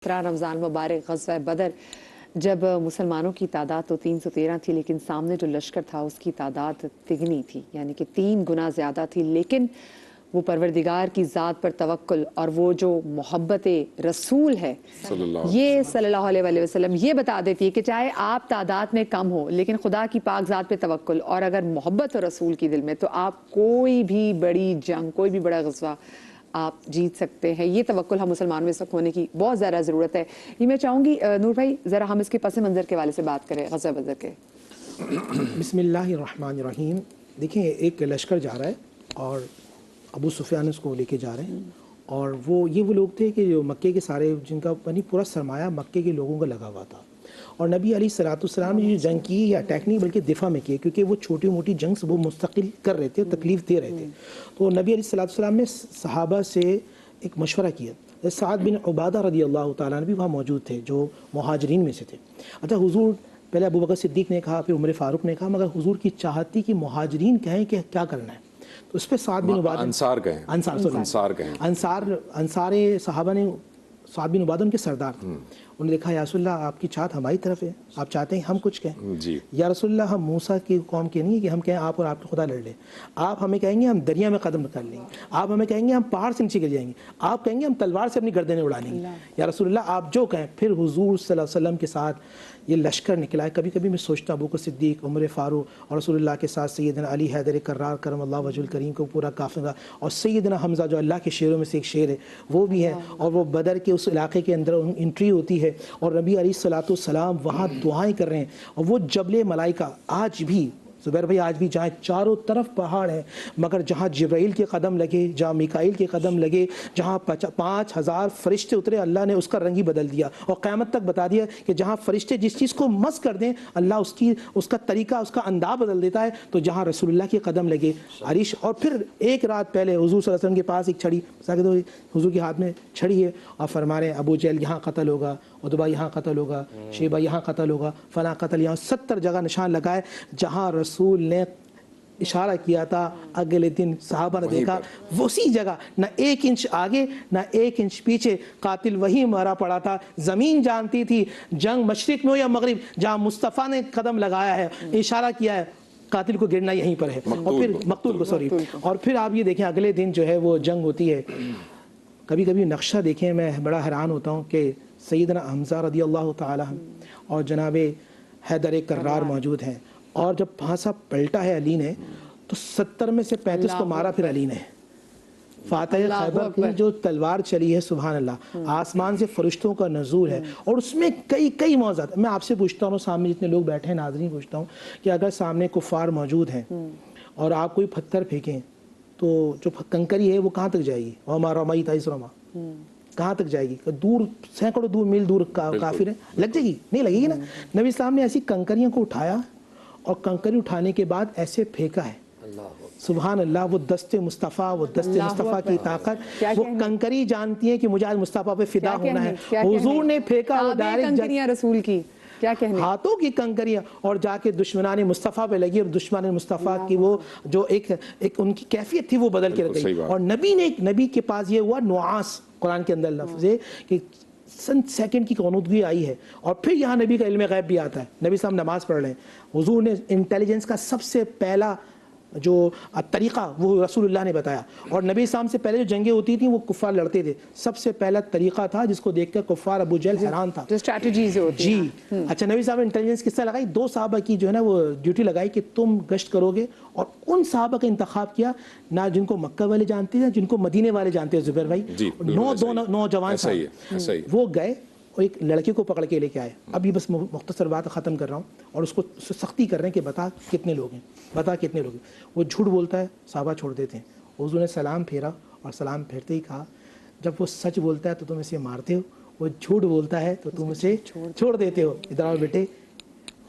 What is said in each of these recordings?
رمضان مبارک غزوہ بدر جب مسلمانوں کی تعداد تو 313 تھی، لیکن سامنے جو لشکر تھا اس کی تعداد تگنی تھی، یعنی کہ 3 گنا زیادہ تھی. لیکن وہ پروردگار کی ذات پر توکل اور وہ جو محبت رسول ہے یہ صلی اللہ علیہ وسلم یہ بتا دیتی ہے کہ چاہے آپ تعداد میں کم ہو لیکن خدا کی پاک ذات پہ توکل اور اگر محبت اور رسول کی دل میں، تو آپ کوئی بھی بڑی جنگ، کوئی بھی بڑا غزوہ آپ جیت سکتے ہیں. یہ توکل ہم مسلمانوں میں اس وقت ہونے کی بہت زیادہ ضرورت ہے. یہ میں چاہوں گی نور بھائی ذرا ہم اس کے پس منظر کے حوالے سے بات کریں غزوہ بدر کے. بسم اللہ الرحمن الرحیم. دیکھیں ایک لشکر جا رہا ہے اور ابو سفیان اس کو لے کے جا رہے ہیں، اور وہ لوگ تھے کہ جو مکے کے سارے جن کا پورا سرمایہ مکے کے لوگوں کا لگا ہوا تھا، اور نبی علیہ الصلوۃ والسلام نے جو جنگ کی یا اٹیک نہیں بلکہ دفاع میں کی، کیونکہ وہ چھوٹی موٹی جنگ سے وہ مستقل کر رہے تھے، تکلیف دے رہے تھے. تو نبی علیہ الصلوۃ والسلام نے صحابہ سے ایک مشورہ کیا. سعد بن عبادہ رضی اللہ تعالیٰ عنہ بھی وہاں موجود تھے جو مہاجرین میں سے تھے. اچھا حضور پہلے ابو بکر صدیق نے کہا، پھر عمر فاروق نے کہا، مگر حضور کی چاہت تھی کہ مہاجرین کہیں کہ کیا کرنا ہے. تو اس پہ سعد بن عبادہ انصار صحابہ نے سعد بن عبادہ ان کے سردار تھے. انہوں نے دیکھا یا رسول اللہ آپ کی چاہت ہماری طرف ہے، آپ چاہتے ہیں ہم کچھ کہیں جی. یا رسول اللہ ہم موسیٰ کی قوم کے نہیں ہے کہ ہم کہیں آپ اور آپ کے خدا لڑ لیں. آپ ہمیں کہیں گے ہم دریا میں قدم کر لیں گے، آپ ہمیں کہیں گے ہم پہاڑ سے نیچے گر جائیں گے، آپ کہیں گے ہم تلوار سے اپنی گردنیں اڑا لیں گے. یا رسول اللہ آپ جو کہیں. پھر حضور صلی اللہ علیہ وسلم کے ساتھ یہ لشکر نکلا ہے. کبھی کبھی میں سوچتا ہوں ابو بکر صدیق، عمر فاروق اور رسول اللہ کے ساتھ سیدنا علی حیدر کرار کرم اللہ وجہ الکریم کو پورا قافلہ، اور سیدنا حمزہ جو اللہ کے شیروں میں سے ایک شیر ہے وہ بھی ہے، اور وہ بدر کے اس علاقے کے اندر انٹری ہوتی ہے اور نبی علیہ الصلوۃ والسلام وہاں دعائیں کر رہے ہیں. اور وہ جبل ملائکہ آج بھی زبیر بھائی آج بھی جہاں چاروں طرف پہاڑ ہیں، مگر جہاں جبرائیل کے قدم لگے، جہاں میکائیل کے قدم لگے، جہاں 5000 فرشتے اترے، اللہ نے اس کا رنگ ہی بدل دیا اور قیامت تک بتا دیا کہ جہاں فرشتے جس چیز کو مس کر دیں اللہ اس کا طریقہ، اس کا انداز بدل دیتا ہے. تو جہاں رسول اللہ کے قدم لگے عریش. اور پھر ایک رات پہلے حضور صلی اللہ علیہ وسلم کے پاس ایک چھڑی، حضور کے ہاتھ میں چھڑی ہے اور فرما رہے ہیں ابو جہل یہاں قتل ہوگا، عتبہ یہاں قتل ہوگا، شیبہ یہاں قتل ہوگا، فلاں قتل یہاں. 70 جگہ نشان لگائے. جہاں رسول نے اشارہ کیا تھا اگلے دن صحابہ نے دیکھا اسی جگہ، نہ 1 انچ آگے نہ 1 انچ پیچھے، قاتل وہی مرا پڑا تھا. زمین جانتی تھی جنگ مشرق میں ہو یا مغرب، جہاں مصطفیٰ نے قدم لگایا ہے، اشارہ کیا ہے، قاتل کو گرنا یہیں پر ہے. اور پھر مقتول کو اور پھر آپ یہ دیکھیں اگلے دن جو ہے وہ جنگ ہوتی ہے. کبھی کبھی نقشہ دیکھیں میں بڑا حیران ہوتا ہوں کہ سیدنا حمزہ رضی اللہ تعالیٰ اور جناب حیدر کرار موجود ہیں، اور جب پھانسا پلٹا ہے علی نے تو 70 میں سے 35 کو مارا پھر علی نے. فاتح خیبر کی جو تلوار چلی ہے سبحان اللہ، آسمان سے فرشتوں کا نزول ہے، اور اس میں کئی موضوعات. میں آپ سے پوچھتا ہوں، سامنے جتنے لوگ بیٹھے ہیں ناظرین پوچھتا ہوں کہ اگر سامنے کفار موجود ہیں اور آپ کوئی پتھر پھینکیں تو جو کنکری ہے وہ کہاں تک جائے گی؟ وما رمیت اذ رمی، کہاں تک جائے گی؟ دور، سینکڑوں دور میل دور کافر ہے، لگ جائے گی؟ نہیں لگے گی نا. نبی اسلام نے ایسی کنکریوں کو اٹھایا اور کنکری اٹھانے کے بعد ایسے پھینکا ہے سبحان اللہ. وہ دست مصطفیٰ، وہ دست مصطفیٰ کی طاقت، وہ کنکری جانتی ہے کہ مجھے آج مصطفیٰ پہ فدا ہونا ہے. حضور نے پھینکا وہ ڈائریکٹ رسول کی ہاتھوں کی کنکریاں اور جا کے دشمنان مصطفیٰ پہ لگی، اور دشمن مصطفیٰ کی وہ جو ایک ان کی کیفیت تھی وہ بدل کے رکھ گئی. اور نبی کے پاس یہ ہوا نعاس، قرآن کے اندر لفظ ہے کہ سیکنڈ کی قنوتگی آئی ہے. اور پھر یہاں نبی کا علم غیب بھی آتا ہے. نبی صاحب نماز پڑھ رہے ہیں، حضور نے انٹیلیجنس کا سب سے پہلا جو طریقہ وہ رسول اللہ نے بتایا. اور نبی صاحب سے پہلے جو جنگیں ہوتی تھیں وہ کفار لڑتے تھے، سب سے پہلا طریقہ تھا جس کو دیکھ کر کفار ابو جہل حیران تھا. جی اچھا. نبی صاحب نے انٹیلیجنس کس طرح لگائی؟ 2 صحابہ کی جو ہے نا وہ ڈیوٹی لگائی کہ تم گشت کرو گے، اور ان صحابہ کا انتخاب کیا نہ جن کو مکہ والے جانتے ہیں جن کو مدینے والے جانتے ہیں. زبیر بھائی 9 نوجوان وہ گئے اور ایک لڑکے کو پکڑ کے لے کے آئے. ابھی بس مختصر بات ختم کر رہا ہوں، اور اس کو سختی کر رہے ہیں کہ بتا کتنے لوگ ہیں، بتا کتنے لوگ ہیں. وہ جھوٹ بولتا ہے، صحابہ چھوڑ دیتے ہیں. حضور نے سلام پھیرا اور سلام پھیرتے ہی کہا جب وہ سچ بولتا ہے تو تم اسے مارتے ہو، وہ جھوٹ بولتا ہے تو تم اسے چھوڑ دیتے ہو. ادھر آؤ بیٹے.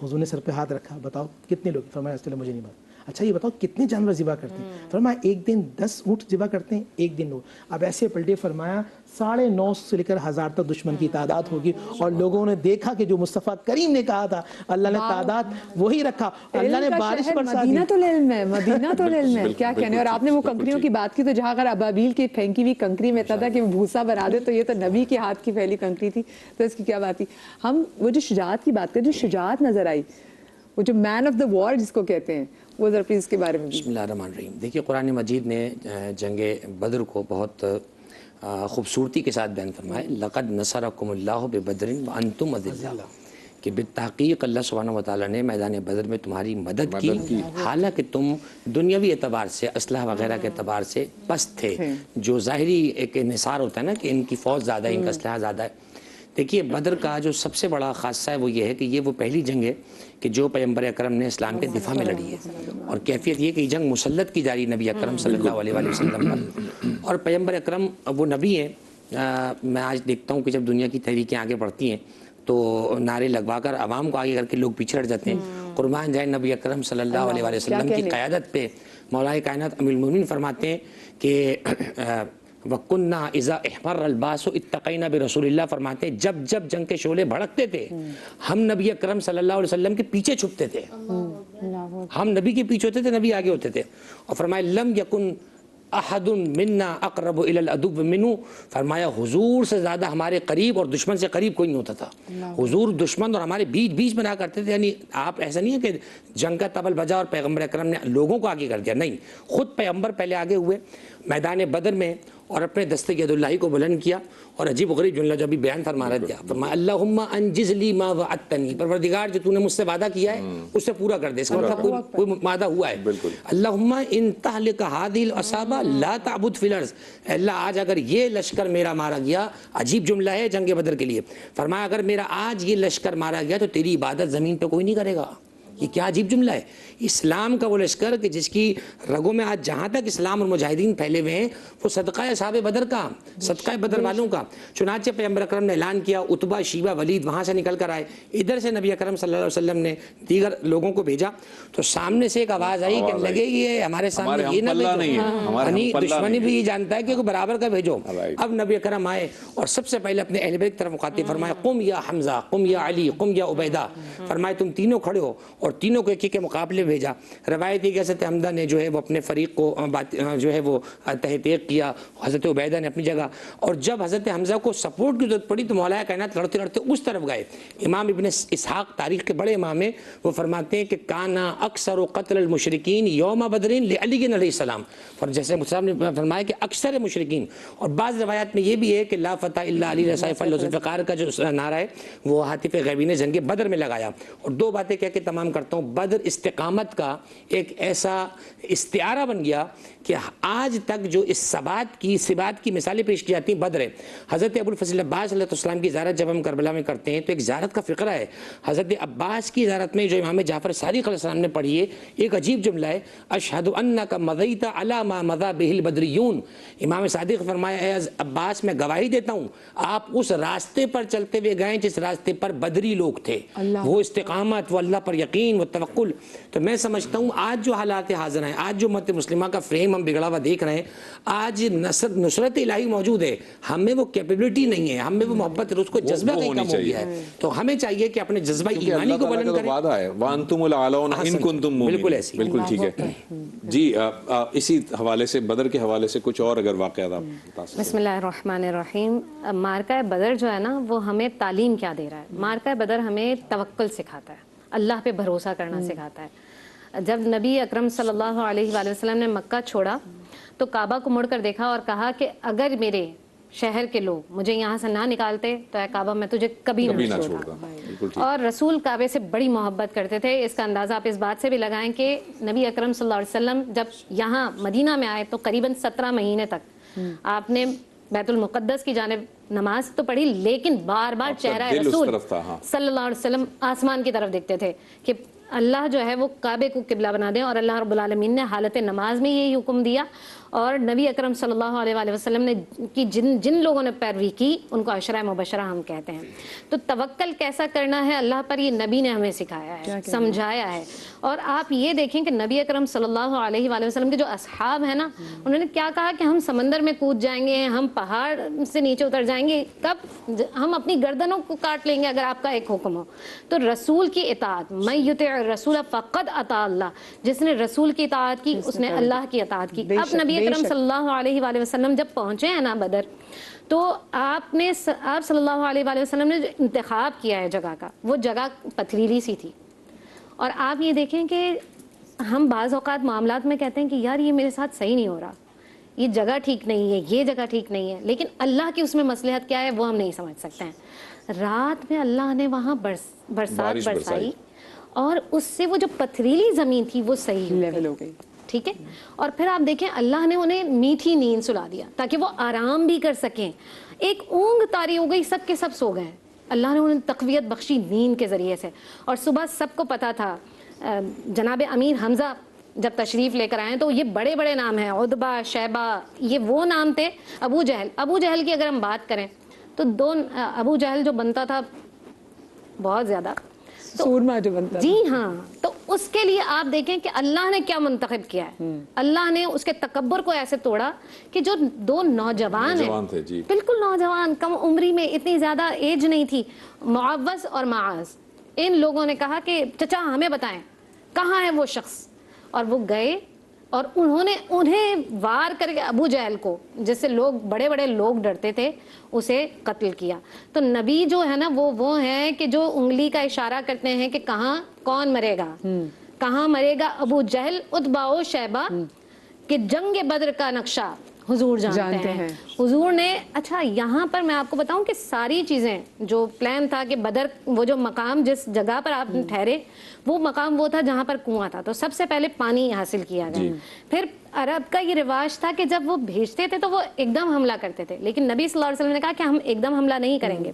حضور نے سر پہ ہاتھ رکھا، بتاؤ کتنے لوگ؟ فرمایا اس لیے مجھے نہیں بات. اچھا یہ بتاؤ کتنے جانور ذبح کرتے ہیں؟ فرمایا ایک دن 10 اونٹ ذبح کرتے ہیں، ایک دن 9۔ اب ایسے پلٹے فرمایا 950 سے لے کر 1000 تک دشمن کی تعداد ہوگی، اور لوگوں نے دیکھا کہ جو مصطفیٰ کریم نے کہا تھا اللہ نے تعداد وہی رکھا، اللہ نے بارش برسا دی۔ مدینہ تو العلم ہے، مدینہ تو العلم ہے، کیا کہنے۔ اور آپ نے وہ کنکریوں کی بات کی، تو جہاں اگر ابابیل کی پھینکی ہوئی کنکری میں تھا کہ وہ بھوسا بنا دے، تو یہ تو نبی کے ہاتھ کی پھیلی کنکری تھی، تو اس کی کیا بات تھی۔ ہم وہ جو شجاعت کی بات کریں، جو شجاعت نظر آئی، وہ جو مین آف دا وار جس کو کہتے ہیں، وہ ذرا پلیز اس کے بارے میں۔ بسم اللہ الرحمن الرحیم۔ دیکھیے قرآن مجید نے جنگ بدر کو بہت خوبصورتی کے ساتھ بیان فرمایا، لقد نصرکم اللہ ببدر وانتم اذلہ، کہ بالتحقیق اللہ سبحانہ وتعالیٰ نے میدان بدر میں تمہاری مدد کی، حالانکہ تم دنیاوی اعتبار سے اسلحہ وغیرہ کے اعتبار سے پست تھے، جو ظاہری ایک انحصار ہوتا ہے نا کہ ان کی فوج زیادہ ہے، ان کا اسلحہ زیادہ ہے۔ دیکھیے بدر کا جو سب سے بڑا خاصہ ہے وہ یہ ہے کہ یہ وہ پہلی جنگ ہے کہ جو پیغمبر اکرم نے اسلام کے دفاع میں لڑی ہے، اور کیفیت یہ کہ یہ جنگ مسلط کی جاری نبی اکرم صلی اللہ علیہ وآلہ وسلم پر، اور پیغمبر اکرم وہ نبی ہیں۔ میں آج دیکھتا ہوں کہ جب دنیا کی تحریکیں آگے بڑھتی ہیں تو نعرے لگوا کر عوام کو آگے کر کے لوگ پیچھے ہٹ جاتے ہیں۔ قربان جائے نبی اکرم صلی اللہ علیہ وآلہ وسلم کی قیادت پہ مولا کائنات امیر المومنین فرماتے ہیں کہ وَقُنَّا إِذَا احْمَرَّ الْبَاسُ اتَّقَيْنَا بِرَسُولِ اللہ، فرماتے ہیں جب جب جنگ کے شعلے بھڑکتے تھے ہم نبی اکرم صلی اللہ علیہ وسلم کے پیچھے چھپتے تھے، ہم نبی کے پیچھے ہوتے تھے، نبی آگے ہوتے تھے۔ اور فرمایا لم یکن احد منا اقرب الى العدو منہ، فرمایا حضور سے زیادہ ہمارے قریب اور دشمن سے قریب کوئی نہیں ہوتا تھا۔ حضور دشمن اور ہمارے بیچ بیچ میں رہا کرتے تھے، یعنی آپ ایسا نہیں ہے کہ جنگ کا طبل بجا اور پیغمبر اکرم نے لوگوں کو آگے کر دیا، نہیں، خود پیغمبر پہلے آگے ہوئے میدان بدر میں اور اپنے دستے ید اللہ کو بلند کیا، اور عجیب و غریب جملہ جو ابھی بیان فرما رہے تھے، فرمایا اللہم انجز لی ما وعدتنی، پروردگار جو تو نے مجھ سے وعدہ کیا ہے اس سے پورا کر دے۔ اس کا مطلب کوئی وعدہ ہوا ہے۔ اللہم ان تہلک ہذہ العصابہ لا تعبد فی الارض، اللہ آج اگر یہ لشکر میرا مارا گیا، عجیب جملہ ہے جنگ بدر کے لیے، فرمایا اگر میرا آج یہ لشکر مارا گیا تو تیری عبادت زمین پہ کوئی نہیں کرے گا۔ یہ کیا عجیب جملہ ہے، اسلام کا وہ لشکر کہ جس کی رگوں میں آج جہاں تک اسلام اور مجاہدین پھیلے ہوئے ہیں وہ صدقہ اصحاب بدر کا، صدقہ بدر والوں کا۔ چنانچہ پیغمبر اکرم نے اعلان کیا، عتبہ، شیبہ، ولید وہاں سے نکل کر آئے، ادھر سے نبی اکرم صلی اللہ علیہ وسلم نے دیگر لوگوں کو بھیجا، تو سامنے سے ایک آواز آئی کہ لگے یہ ہمارے سامنے یہ نہ بھیجو، دشمنی بھی یہ جانتا ہے کہ برابر کا بھیجو۔ اب نبی اکرم آئے اور سب سے پہلے اپنے اہل بیت کی طرف مخاطب فرمایا قم یا حمزہ، قم یا علی، قم یا عبیدہ، فرمایا تم تینوں کھڑے ہو، اور تینوں کو ایک کے مقابلے بھیجا۔ روایت ہے کہ حضرت حمزہ نے جو ہے وہ اپنے فریق کو جو ہے وہ تحقیق کیا، حضرت عبیدہ نے اپنی جگہ، اور جب حضرت حمزہ کو سپورٹ کی ضرورت پڑی تو مولا کائنات لڑتے لڑتے اس طرف گئے۔ امام ابن اسحاق تاریخ کے بڑے امام ہیں، وہ فرماتے ہیں کہ کانا اکثر قتل المشرکین یوم بدر لعلی علیہ السلام، اور جیسے مسلم نے فرمایا کہ اکثر مشرکین، اور بعض روایات میں یہ بھی ہے کہ لا فتح الا علی سیف الذوالفقار کا جو نعرہ ہے وہ حاتف غیبی نے جنگ بدر میں لگایا۔ اور دو باتیں کہہ کے تمام کرتا ہوں، بدر استقامت کا ایک ایسا استعارہ بن گیا کہ آج تک جو اس ثبات کی مثالیں پیش کی جاتی ہیں بدر ہے۔ حضرت ابو الفضل عباس علیہ السلام کی زیارت جب ہم کربلا میں کرتے ہیں تو ایک زیارت کا فقرہ ہے، حضرت عباس کی زیارت میں جو امام جعفر صادق علیہ السلام نے پڑھی ہے، ایک عجیب جملہ ہے، اشہد انک مضیت علی ما مضی بہ البدریون، امام صادق فرمایا اے عباس میں گواہی دیتا ہوں آپ اس راستے پر چلتے ہوئے گئے جس راستے پر بدری لوگ تھے، وہ استقامت، وہ اللہ پر یقین، وہ توکل۔ تو میں سمجھتا ہوں آج جو حالات حاضر ہیں، آج جو امت مسلمہ کا فریم ہم بگڑا ہوا دیکھ رہے ہیں، آج نصرت الہی موجود ہے، ہم میں وہ کیپیبلٹی نہیں ہے، ہم میں وہ محبت، اس کو جذبہ کہیں کم ہو گیا ہے، تو ہمیں چاہیے کہ اپنے جذبہ ایمانی کو بلند کریں۔ وعدہ ہے وَأَنْتُمُ الْأَعْلَوْنَ إِن كُنْتُم مُؤْمِنِينَ، بالکل ایسی، بالکل ٹھیک ہے جی۔ اسی حوالے سے بدر کے حوالے سے کچھ اور اگر واقعات آپ بتا سکتے ہیں۔ بسم اللہ الرحمن الرحیم۔ مارکہ بدر جو ہے نا وہ ہمیں تعلیم کیا دے رہا ہے؟ مارکہ بدر ہمیں توکل سکھاتا ہے، اللہ پہ بھروسہ کرنا سکھاتا ہے۔ جب نبی اکرم صلی اللہ علیہ وآلہ وسلم نے مکہ چھوڑا تو کعبہ کو مڑ کر دیکھا اور کہا کہ اگر میرے شہر کے لوگ مجھے یہاں سے نہ نکالتے تو اے کعبہ میں تجھے کبھی نہ چھوڑتا۔ اور رسول کعبے سے بڑی محبت کرتے تھے، اس کا اندازہ آپ اس بات سے بھی لگائیں کہ نبی اکرم صلی اللہ علیہ وسلم جب یہاں مدینہ میں آئے تو قریباً 17 مہینے تک آپ نے بیت المقدس کی جانب نماز تو پڑھی، لیکن بار بار چہرہ رسول صلی اللہ علیہ وسلم آسمان کی طرف دیکھتے تھے کہ اللہ جو ہے وہ کعبے کو قبلہ بنا دیں، اور اللہ رب العالمین نے حالت نماز میں یہی حکم دیا، اور نبی اکرم صلی اللہ علیہ وسلم نے کی جن لوگوں نے پیروی کی ان کو عشرہ مبشرہ ہم کہتے ہیں. تو توکل کیسا کرنا ہے اللہ پر یہ نبی نے ہمیں سکھایا ہے, سمجھایا ہے. اور آپ یہ دیکھیں کہ نبی اکرم صلی اللہ علیہ وسلم کے جو اصحاب ہیں نا, انہوں نے کیا کہا کہ ہم سمندر میں کود جائیں گے, ہم پہاڑ سے نیچے اتر جائیں گے, کب ہم اپنی گردنوں کو کاٹ لیں گے اگر آپ کا ایک حکم ہو. تو رسول کی اطاعت, من یطع الرسول فقد اطاع اللہ, جس نے رسول کی اطاعت کی اس نے اللہ کی اطاعت کی. اب نبی اکرم صلی اللہ علیہ وآلہ وسلم جب پہنچے ہیں نا بدر, تو آپ صلی اللہ علیہ وآلہ وسلم نے جو انتخاب کیا ہے جگہ کا, وہ جگہ پتھریلی سی تھی. اور آپ یہ دیکھیں کہ ہم بعض اوقات معاملات میں کہتے ہیں کہ یار یہ میرے ساتھ صحیح نہیں ہو رہا, یہ جگہ ٹھیک نہیں ہے, یہ جگہ ٹھیک نہیں ہے, لیکن اللہ کی اس میں مصلحت کیا ہے وہ ہم نہیں سمجھ سکتے ہیں. رات میں اللہ نے وہاں برسات برسائی اور اس سے وہ جو پتھریلی زمین تھی وہ صحیح لیول ہو گئی. ٹھیک ہے. اور پھر آپ دیکھیں اللہ نے انہیں میٹھی نیند سلا دیا تاکہ وہ آرام بھی کر سکیں. ایک اونگ طاری ہو گئی, سب کے سب سو گئے. اللہ نے انہیں تقویت بخشی نیند کے ذریعے سے. اور صبح سب کو پتا تھا, جناب امیر حمزہ جب تشریف لے کر آئے تو یہ بڑے بڑے نام ہیں, عتبہ, شیبہ, یہ وہ نام تھے. ابو جہل کی اگر ہم بات کریں تو ابو جہل جو بنتا تھا بہت زیادہ سورما جو بنتا, جی ہاں, تو اس کے لیے آپ دیکھیں کہ اللہ نے کیا منتخب کیا ہے. اللہ نے اس کے تکبر کو ایسے توڑا کہ جو دو نوجوان ہیں, جی بالکل نوجوان, کم عمری میں, اتنی زیادہ ایج نہیں تھی, معوذ اور معاذ, ان لوگوں نے کہا کہ چچا ہمیں بتائیں کہاں ہے وہ شخص. اور وہ گئے اور انہیں وار کر کے ابو جہل کو, جس سے لوگ بڑے بڑے لوگ ڈرتے تھے, اسے قتل کیا. تو نبی جو ہے نا وہ ہیں کہ جو انگلی کا اشارہ کرتے ہیں کہ کہاں کون مرے گا, کہاں مرے گا. ابو جہل, عتبہ و شیبہ, کہ جنگ بدر کا نقشہ حضور جانتے ہیں. حضور نے, اچھا یہاں پر میں آپ کو بتاؤں کہ ساری چیزیں جو پلان تھا کہ بدر, وہ جو مقام جس جگہ پر آپ ٹھہرے وہ مقام وہ تھا جہاں پر کنواں تھا, تو سب سے پہلے پانی حاصل کیا گیا. پھر عرب کا یہ رواج تھا کہ جب وہ بھیجتے تھے تو وہ ایک دم حملہ کرتے تھے, لیکن نبی صلی اللہ علیہ وسلم نے کہا کہ ہم ایک دم حملہ نہیں کریں گے.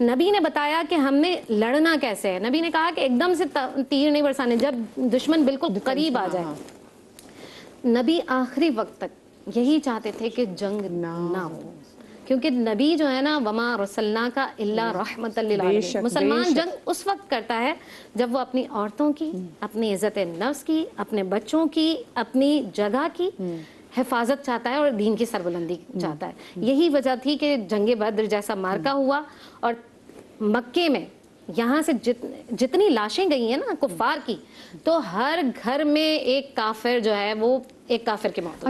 نبی نے بتایا کہ ہم نے لڑنا کیسے ہے. نبی نے کہا کہ ایک دم سے تیر نہیں برسانے, جب دشمن بالکل قریب آ جائے. نبی آخری وقت تک یہی چاہتے تھے کہ جنگ نہ ہو, کیونکہ نبی جو ہے نا, وما رسلناک الا رحمۃ للعالمین. مسلمان جنگ اس وقت کرتا ہے جب وہ اپنی عورتوں کی, اپنی عزت نفس کی, اپنے بچوں کی, اپنی جگہ کی حفاظت چاہتا ہے اور دین کی سربلندی چاہتا ہے. یہی وجہ تھی کہ جنگ بدر جیسا مارکا ہوا. اور مکے میں یہاں سے جتنی لاشیں گئی ہیں نا کفار کی, تو ہر گھر میں ایک کافر جو ہے وہ ایک کافر کی موت.